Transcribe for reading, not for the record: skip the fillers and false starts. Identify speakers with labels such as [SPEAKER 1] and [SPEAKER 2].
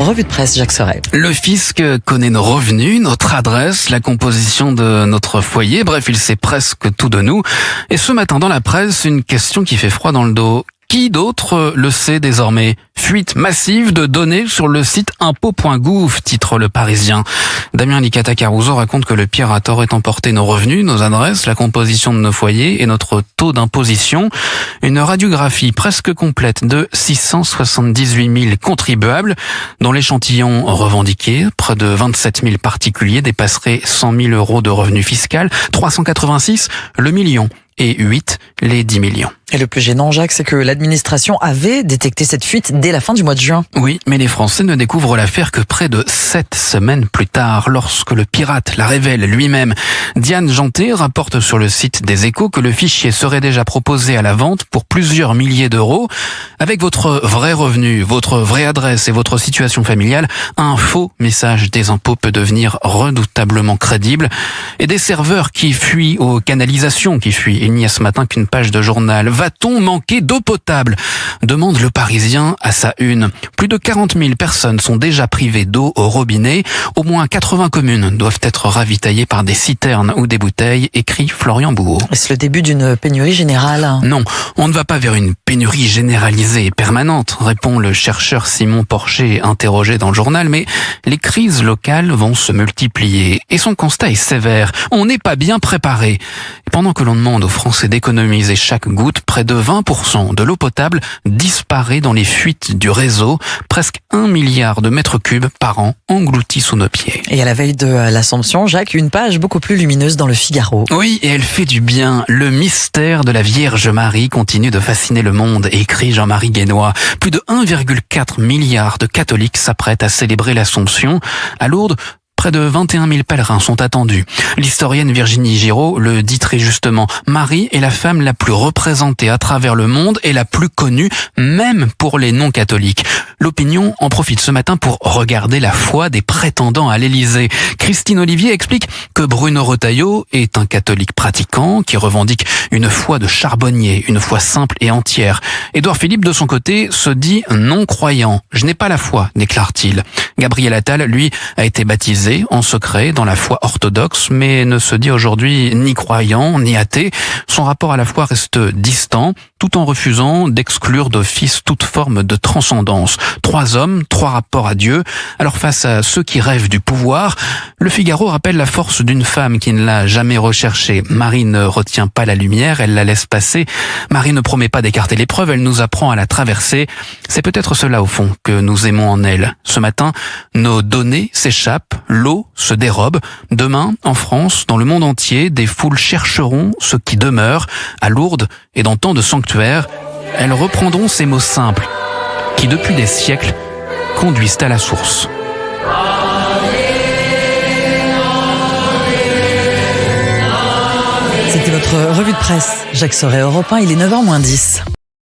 [SPEAKER 1] revue de presse, Jacques Sorel.
[SPEAKER 2] Le fisc connaît nos revenus, notre adresse, la composition de notre foyer, bref, il sait presque tout de nous. Et ce matin dans la presse, une question qui fait froid dans le dos. Qui d'autre le sait désormais? Fuite massive de données sur le site impôts.gouv, titre Le Parisien. Damien Licata-Caruso raconte que le pirate aurait emporté nos revenus, nos adresses, la composition de nos foyers et notre taux d'imposition. Une radiographie presque complète de 678 000 contribuables, dont l'échantillon revendiqué, près de 27 000 particuliers, dépasserait 100 000 euros de revenus fiscaux, 386 le million et 8 les 10 millions.
[SPEAKER 1] Et le plus gênant, Jacques, c'est que l'administration avait détecté cette fuite dès la fin du mois de juin.
[SPEAKER 2] Oui, mais les Français ne découvrent l'affaire que près de 7 semaines plus tard, lorsque le pirate la révèle lui-même. Diane Janté rapporte sur le site des Échos que le fichier serait déjà proposé à la vente pour plusieurs milliers d'euros. Avec votre vrai revenu, votre vraie adresse et votre situation familiale, un faux message des impôts peut devenir redoutablement crédible. Et des serveurs qui fuient aux canalisations qui fuient. Il n'y a ce matin qu'une page de journal. Va-t-on manquer d'eau potable? Demande Le Parisien à sa une. Plus de 40 000 personnes sont déjà privées d'eau au robinet. Au moins 80 communes doivent être ravitaillées par des citernes ou des bouteilles, écrit Florian Bouot.
[SPEAKER 1] Est-ce le début d'une pénurie générale?
[SPEAKER 2] Non, on ne va pas vers une pénurie généralisée et permanente, répond le chercheur Simon Porcher, interrogé dans le journal, mais les crises locales vont se multiplier. Et son constat est sévère. On n'est pas bien préparé. Et pendant que l'on demande aux Français d'économiser chaque goutte, près de 20% de l'eau potable disparaît dans les fuites du réseau. Presque 1 milliard de mètres cubes par an engloutis sous nos pieds.
[SPEAKER 1] Et à la veille de l'Assomption, Jacques, une page beaucoup plus lumineuse dans le Figaro.
[SPEAKER 2] Oui, et elle fait du bien. Le mystère de la Vierge Marie continue de fasciner le monde, écrit Jean-Marie Guénois. Plus de 1,4 milliard de catholiques s'apprêtent à célébrer l'Assomption. À Lourdes, près de 21 000 pèlerins sont attendus. L'historienne Virginie Giraud le dit très justement. Marie est la femme la plus représentée à travers le monde et la plus connue, même pour les non-catholiques. L'opinion en profite ce matin pour regarder la foi des prétendants à l'Élysée. Christine Olivier explique que Bruno Retailleau est un catholique pratiquant qui revendique une foi de charbonnier, une foi simple et entière. Édouard Philippe, de son côté, se dit non-croyant. « Je n'ai pas la foi », déclare-t-il. Gabriel Attal, lui, a été baptisé en secret dans la foi orthodoxe, mais ne se dit aujourd'hui ni croyant, ni athée. Son rapport à la foi reste distant, tout en refusant d'exclure d'office toute forme de transcendance. 3 hommes, 3 rapports à Dieu. Alors face à ceux qui rêvent du pouvoir, Le Figaro rappelle la force d'une femme qui ne l'a jamais recherchée. Marie ne retient pas la lumière, elle la laisse passer. Marie ne promet pas d'écarter l'épreuve, elle nous apprend à la traverser. C'est peut-être cela au fond que nous aimons en elle. Ce matin, nos données s'échappent, l'eau se dérobe. Demain, en France, dans le monde entier, des foules chercheront ce qui demeure. À Lourdes et dans tant de sanctuaires, elles reprendront ces mots simples qui, depuis des siècles, conduisent à la source.
[SPEAKER 1] C'était votre revue de presse. Jacques Sorel, Europe 1, il est 9h moins 10.